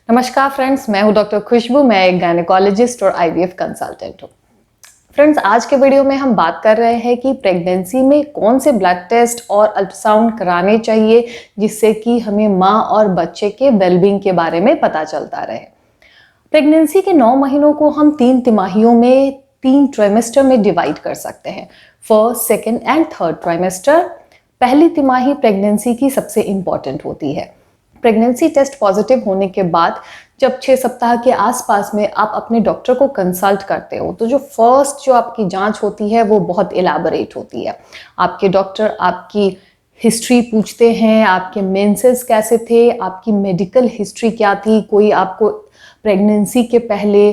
नमस्कार फ्रेंड्स, मैं हूं डॉक्टर खुशबू। मैं एक गायनेकोलॉजिस्ट और आईवीएफ कंसल्टेंट हूं। फ्रेंड्स, आज के वीडियो में हम बात कर रहे हैं कि प्रेगनेंसी में कौन से ब्लड टेस्ट और अल्ट्रासाउंड कराने चाहिए जिससे कि हमें माँ और बच्चे के वेलबींग के बारे में पता चलता रहे। प्रेगनेंसी के 9 महीनों को हम 3 तिमाहियों में 3 ट्राइमेस्टर में डिवाइड कर सकते हैं। First, second and third trimester. पहली तिमाही प्रेगनेंसी की सबसे इंपॉर्टेंट होती है। प्रेगनेंसी टेस्ट पॉजिटिव होने के बाद जब 6 सप्ताह के आसपास में आप अपने डॉक्टर को कंसल्ट करते हो तो जो आपकी जांच होती है वो बहुत इलाबोरेट होती है। आपके डॉक्टर आपकी हिस्ट्री पूछते हैं, आपके मेंसेस कैसे थे, आपकी मेडिकल हिस्ट्री क्या थी, कोई आपको प्रेगनेंसी के पहले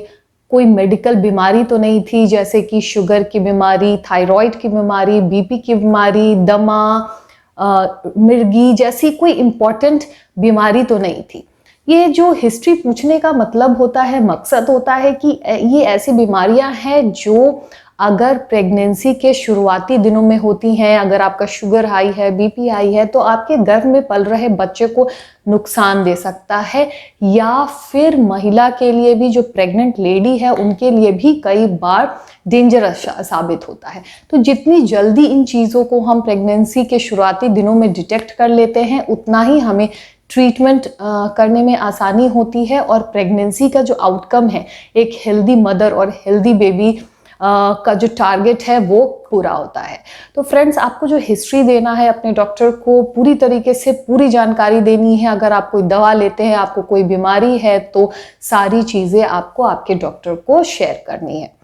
कोई मेडिकल बीमारी तो नहीं थी जैसे कि शुगर की बीमारी, थायराइड की बीमारी, बीपी की बीमारी, दमा, मिर्गी जैसी कोई इम्पॉर्टेंट बीमारी तो नहीं थी। ये जो हिस्ट्री पूछने का मतलब होता है, मकसद होता है कि ये ऐसी बीमारियां हैं जो अगर प्रेगनेंसी के शुरुआती दिनों में होती हैं, अगर आपका शुगर हाई है, बीपी हाई है, तो आपके गर्भ में पल रहे बच्चे को नुकसान दे सकता है, या फिर महिला के लिए भी, जो प्रेग्नेंट लेडी है उनके लिए भी कई बार डेंजरस साबित होता है। तो जितनी जल्दी इन चीज़ों को हम प्रेगनेंसी के शुरुआती दिनों में डिटेक्ट कर लेते हैं उतना ही हमें ट्रीटमेंट करने में आसानी होती है और प्रेगनेंसी का जो आउटकम है, एक हेल्दी मदर और हेल्दी बेबी का जो टारगेट है वो पूरा होता है। तो फ्रेंड्स, आपको जो हिस्ट्री देना है अपने डॉक्टर को, पूरी तरीके से पूरी जानकारी देनी है। अगर आप कोई दवा लेते हैं, आपको कोई बीमारी है, तो सारी चीज़ें आपको आपके डॉक्टर को शेयर करनी है।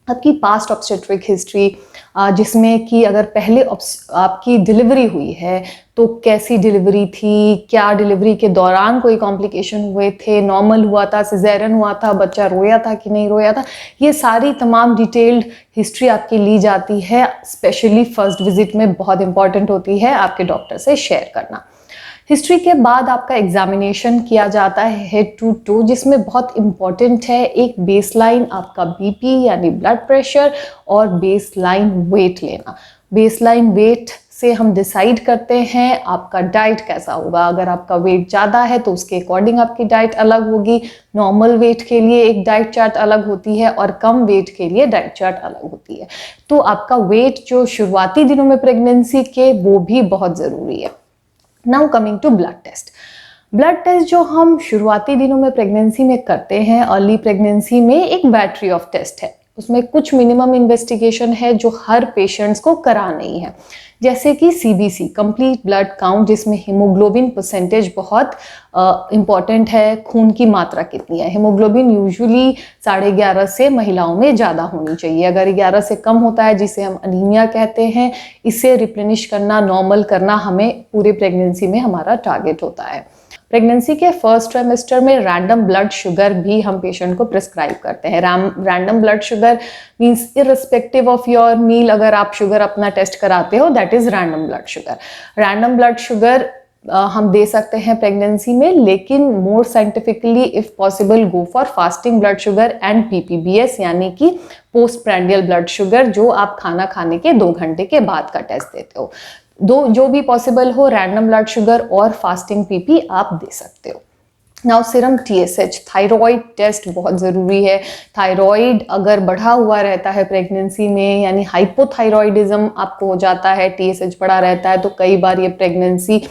आपकी पास्ट ऑब्स्टेट्रिक हिस्ट्री, जिसमें कि अगर पहले आपकी डिलीवरी हुई है तो कैसी डिलीवरी थी, क्या डिलीवरी के दौरान कोई कॉम्प्लिकेशन हुए थे, नॉर्मल हुआ था, सिजेरियन हुआ था, बच्चा रोया था कि नहीं रोया था, ये सारी तमाम डिटेल्ड हिस्ट्री आपकी ली जाती है। स्पेशली फर्स्ट विजिट में बहुत इंपॉर्टेंट होती है आपके डॉक्टर से शेयर करना। हिस्ट्री के बाद आपका एग्जामिनेशन किया जाता है हेड टू टो, जिसमें बहुत इंपॉर्टेंट है एक बेसलाइन आपका बीपी यानी ब्लड प्रेशर और बेसलाइन वेट लेना। बेसलाइन वेट से हम डिसाइड करते हैं आपका डाइट कैसा होगा। अगर आपका वेट ज़्यादा है तो उसके अकॉर्डिंग आपकी डाइट अलग होगी। नॉर्मल वेट के लिए एक डाइट चार्ट अलग होती है और कम वेट के लिए डाइट चार्ट अलग होती है। तो आपका वेट जो शुरुआती दिनों में प्रेगनेंसी के, वो भी बहुत ज़रूरी है। Now coming to blood test. Blood test जो हम शुरुआती दिनों में प्रेगनेंसी में करते हैं, अर्ली प्रेगनेंसी में, एक बैटरी ऑफ टेस्ट है। उसमें कुछ मिनिमम इन्वेस्टिगेशन है जो हर पेशेंट्स को करानी है, जैसे कि सीबीसी, कंप्लीट ब्लड काउंट, जिसमें हीमोग्लोबिन परसेंटेज बहुत इंपॉर्टेंट है। खून की मात्रा कितनी है, हीमोग्लोबिन यूजुअली 11.5 से महिलाओं में ज़्यादा होनी चाहिए। अगर 11 से कम होता है, जिसे हम अनीमिया कहते हैं, इसे रिप्लेनिश करना, नॉर्मल करना हमें पूरे प्रेगनेंसी में हमारा टारगेट होता है। प्रेगनेंसी के फर्स्ट ट्राइमेस्टर में रैंडम ब्लड शुगर भी हम पेशेंट को प्रिस्क्राइब करते हैं। Random blood sugar means irrespective of your meal, अगर आप शुगर अपना टेस्ट कराते हो, that is random blood sugar. Random blood sugar हम दे सकते हैं प्रेगनेंसी में, लेकिन more scientifically if possible go for fasting blood sugar and PPBS, यानी कि पोस्ट प्रैंडियल ब्लड शुगर, जो आप खाना खाने के 2 घंटे के बाद का टेस्ट देते हो। जो भी पॉसिबल हो, रैंडम ब्लड शुगर और फास्टिंग पीपी आप दे सकते हो। Now serum TSH, thyroid test बहुत ज़रूरी है। थायराइड अगर बढ़ा हुआ रहता है प्रेगनेंसी में, यानी हाइपोथायराइडिज्म आपको हो जाता है, टीएसएच बढ़ा रहता है, तो कई बार ये प्रेगनेंसी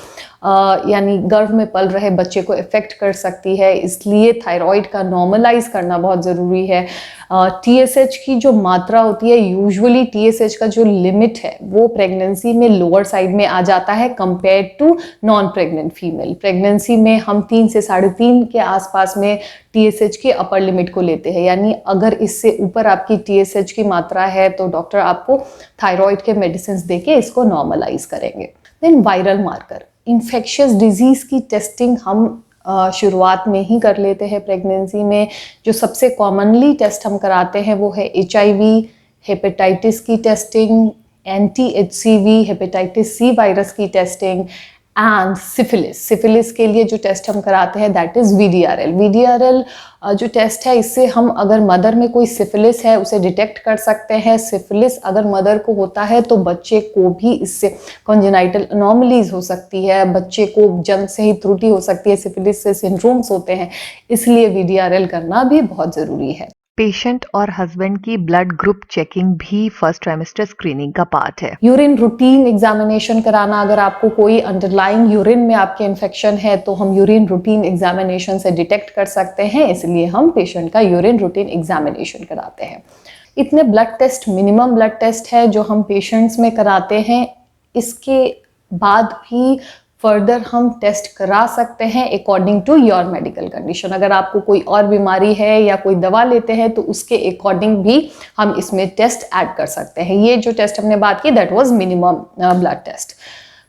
यानी गर्भ में पल रहे बच्चे को इफेक्ट कर सकती है। इसलिए थायराइड का नॉर्मलाइज करना बहुत ज़रूरी है। टीएसएच की जो मात्रा होती है, यूजुअली टीएसएच का जो लिमिट है वो प्रेगनेंसी में लोअर साइड में आ जाता है compare to non pregnant female. Pregnancy में हम 3 से 3.5 के आसपास में टीएसएच की अपर लिमिट को लेते हैं, यानी अगर इससे ऊपर आपकी टीएसएच की मात्रा है तो डॉक्टर आपको थायराइड के मेडिसिन देके इसको नॉर्मलाइज करेंगे। Then viral marker, infectious disease की टेस्टिंग हम शुरुआत में ही कर लेते हैं प्रेगनेंसी में। जो सबसे कॉमनली टेस्ट हम कराते हैं वो है एचआईवी, हेपेटाइटिस की testing, anti HCV hepatitis C virus की टेस्टिंग, एंड सिफिलिस के लिए जो टेस्ट हम कराते हैं दैट इज VDRL जो टेस्ट है, इससे हम अगर मदर में कोई सिफिलिस है उसे डिटेक्ट कर सकते हैं। सिफिलिस अगर मदर को होता है तो बच्चे को भी इससे कॉन्जेनाइटल अनोमलीज हो सकती है, बच्चे को जन्म से ही त्रुटि हो सकती है, सिफिलिस से सिंड्रोम्स होते हैं, इसलिए VDRL करना भी बहुत जरूरी है। पेशेंट और हस्बैंड की ब्लड ग्रुप चेकिंग भी फर्स्ट ट्राइमेस्टर स्क्रीनिंग का पार्ट है। यूरिन रूटीन एग्जामिनेशन कराना, अगर आपको कोई अंडरलाइंग यूरिन में आपके इन्फेक्शन है तो हम यूरिन रूटीन एग्जामिनेशन से डिटेक्ट कर सकते हैं, इसलिए हम पेशेंट का यूरिन रूटीन एग्जामिनेशन कराते हैं। इतने blood test minimum blood test है जो हम पेशेंट्स में कराते हैं। इसके बाद भी फर्दर हम टेस्ट करा सकते हैं according to your medical condition. अगर आपको कोई और बीमारी है या कोई दवा लेते हैं तो उसके अकॉर्डिंग भी हम इसमें टेस्ट ऐड कर सकते हैं। ये जो टेस्ट हमने बात की that was minimum blood test.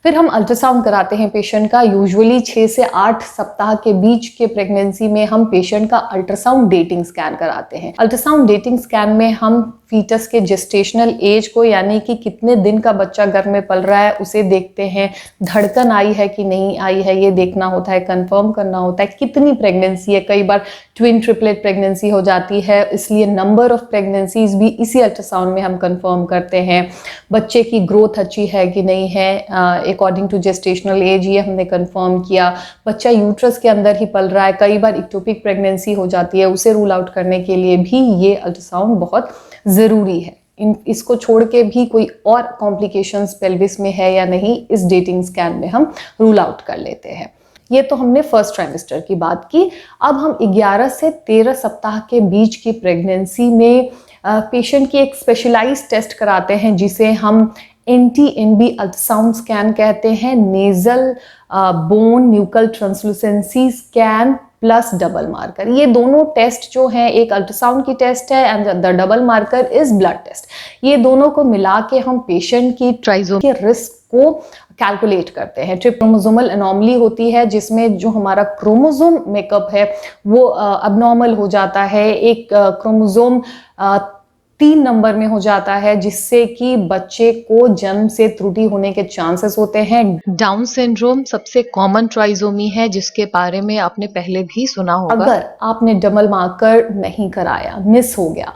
फिर हम अल्ट्रासाउंड कराते हैं पेशेंट का। यूजुअली 6 से 8 सप्ताह के बीच के प्रेगनेंसी में हम पेशेंट का अल्ट्रासाउंड डेटिंग स्कैन कराते हैं। अल्ट्रासाउंड डेटिंग स्कैन में हम फीटस के जेस्टेशनल एज को, यानी कि कितने दिन का बच्चा गर्भ में पल रहा है, उसे देखते हैं। धड़कन आई है कि नहीं आई है ये देखना होता है, कंफर्म करना होता है। कितनी प्रेगनेंसी है, कई बार ट्विन ट्रिपलेट प्रेगनेंसी हो जाती है, इसलिए नंबर ऑफ प्रेगनेंसीज भी इसी अल्ट्रासाउंड में हम कंफर्म करते हैं। बच्चे की ग्रोथ अच्छी है कि नहीं है अकॉर्डिंग टू जेस्टेशनल एज, ये हमने कंफर्म किया। बच्चा यूट्रस के अंदर ही पल रहा है, कई बार इक्टोपिक प्रेगनेंसी हो जाती है, उसे रूल आउट करने के लिए भी ये अल्ट्रासाउंड बहुत ज़रूरी है। इसको छोड़ के भी कोई और कॉम्प्लिकेशंस पेल्विस में है या नहीं, इस डेटिंग स्कैन में हम रूल आउट कर लेते हैं। ये तो हमने फर्स्ट ट्राइमेस्टर की बात की। अब हम 11 से 13 सप्ताह के बीच की प्रेगनेंसी में पेशेंट की एक स्पेशलाइज्ड टेस्ट कराते हैं जिसे हम NT-NB अल्ट्रासाउंड स्कैन कहते हैं। Nasal bone nuchal translucency scan plus double marker. ये दोनों टेस्ट जो हैं, एक अल्ट्रासाउंड की टेस्ट है and the double marker is blood test. ये दोनों को मिला के हम पेशेंट की ट्राइसोमी के रिस्क को कैलकुलेट करते हैं। क्रोमोसोमल एनॉमली होती है जिसमें जो हमारा क्रोमोसोम मेकअप है वो अबनॉर्मल हो जाता है। एक क्रोमोसोम 3 नंबर में हो जाता है जिससे कि बच्चे को जन्म से त्रुटि होने के चांसेस होते हैं। डाउन सिंड्रोम सबसे कॉमन ट्राइसोमी है जिसके बारे में आपने पहले भी सुना होगा। अगर आपने डबल मार्कर नहीं कराया, मिस हो गया,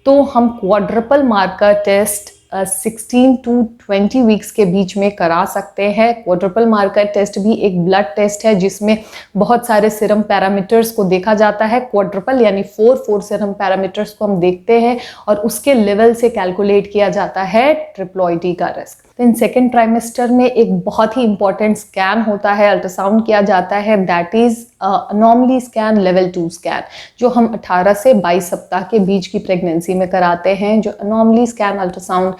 तो हम quadruple marker test 16 to 20 weeks के बीच में करा सकते हैं। क्वाड्रपल मार्कर टेस्ट भी एक ब्लड टेस्ट है जिसमें बहुत सारे सीरम पैरामीटर्स को देखा जाता है। क्वाड्रपल यानी 4 सीरम पैरामीटर्स को हम देखते हैं और उसके लेवल से कैलकुलेट किया जाता है ट्रिप्लॉइडी का रिस्क। इन सेकेंड ट्राइमेस्टर में एक बहुत ही इंपॉर्टेंट स्कैन होता है, अल्ट्रासाउंड किया जाता है, that is anomaly scan level 2 scan, जो हम 18 से 22 सप्ताह के बीच की प्रेगनेंसी में कराते हैं। जो अनॉमली स्कैन अल्ट्रासाउंड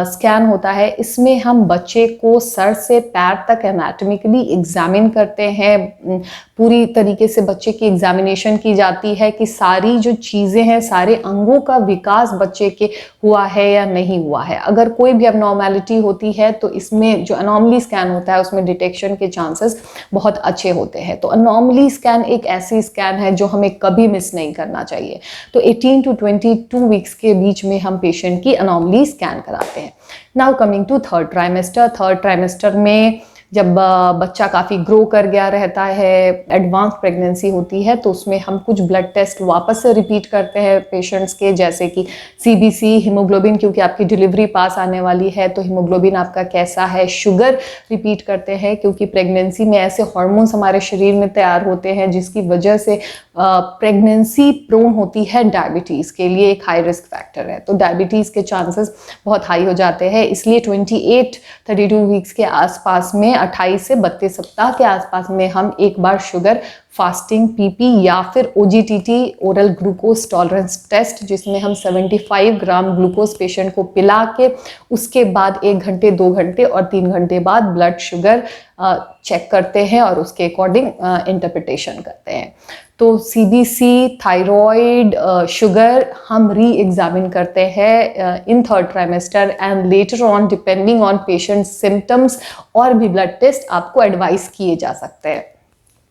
स्कैन होता है, इसमें हम बच्चे को सर से पैर तक एनाटॉमिकली एग्जामिन करते हैं। पूरी तरीके से बच्चे की एग्जामिनेशन की जाती है कि सारी जो चीज़ें हैं, सारे अंगों का विकास बच्चे के हुआ है या नहीं हुआ है। अगर कोई भी अबनॉर्मैलिटी होती है तो इसमें जो अनॉमली स्कैन होता है उसमें डिटेक्शन के चांसेस बहुत अच्छे होते हैं। तो अनॉमली स्कैन एक ऐसी स्कैन है जो हमें कभी मिस नहीं करना चाहिए। तो 18 to 22 वीक्स के बीच में हम पेशेंट की अनॉमली स्कैन कराते हैं। Now coming to third trimester में जब बच्चा काफ़ी ग्रो कर गया रहता है, एडवांस प्रेगनेंसी होती है, तो उसमें हम कुछ ब्लड टेस्ट वापस से रिपीट करते हैं पेशेंट्स के, जैसे कि CBC, हीमोग्लोबिन, क्योंकि आपकी डिलीवरी पास आने वाली है तो हीमोग्लोबिन आपका कैसा है। शुगर रिपीट करते हैं क्योंकि प्रेगनेंसी में ऐसे हार्मोन्स हमारे शरीर में तैयार होते हैं जिसकी वजह से प्रेगनेंसी प्रोन होती है डायबिटीज़ के लिए, एक हाई रिस्क फैक्टर है। तो डायबिटीज़ के चांसेस बहुत हाई हो जाते हैं, इसलिए 28-32 वीक्स के आसपास में 28 से 32 सप्ताह के आसपास में हम एक बार शुगर फास्टिंग PP या फिर OGTT oral glucose tolerance test, जिसमें हम 75 ग्राम ग्लूकोज पेशेंट को पिला के उसके बाद 1 घंटे 2 घंटे और 3 घंटे बाद ब्लड शुगर चेक करते हैं और उसके अकॉर्डिंग इंटरप्रिटेशन करते हैं। तो CBC, थायराइड, शुगर हम री एग्जामिन करते हैं in third trimester and later on depending on patient symptoms और भी ब्लड टेस्ट आपको एडवाइस किए जा सकते हैं।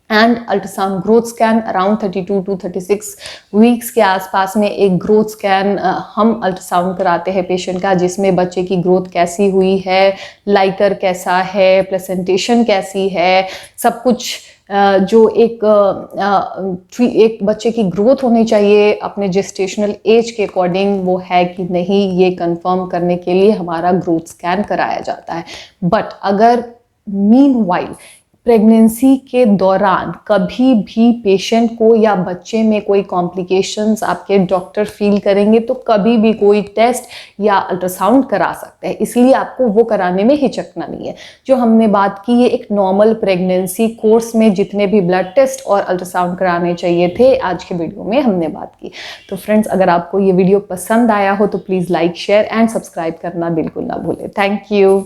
And ultrasound growth scan around 32 to 36 weeks के आसपास में एक ग्रोथ स्कैन हम अल्ट्रासाउंड कराते हैं पेशेंट का, जिसमें बच्चे की ग्रोथ कैसी हुई है, लाइकर कैसा है, प्रेजेंटेशन कैसी है, सब कुछ जो एक बच्चे की ग्रोथ होनी चाहिए अपने जेस्टेशनल एज के अकॉर्डिंग वो है कि नहीं, ये कंफर्म करने के लिए हमारा ग्रोथ स्कैन कराया जाता है। बट अगर मीनवाइल प्रेगनेंसी के दौरान कभी भी पेशेंट को या बच्चे में कोई कॉम्प्लिकेशंस आपके डॉक्टर फील करेंगे तो कभी भी कोई टेस्ट या अल्ट्रासाउंड करा सकते हैं, इसलिए आपको वो कराने में हिचकना नहीं है। जो हमने बात की है एक नॉर्मल प्रेगनेंसी कोर्स में जितने भी ब्लड टेस्ट और अल्ट्रासाउंड कराने चाहिए थे, आज के वीडियो में हमने बात की। तो फ्रेंड्स, अगर आपको ये वीडियो पसंद आया हो तो please like, share and subscribe करना बिल्कुल ना भूलें। Thank you.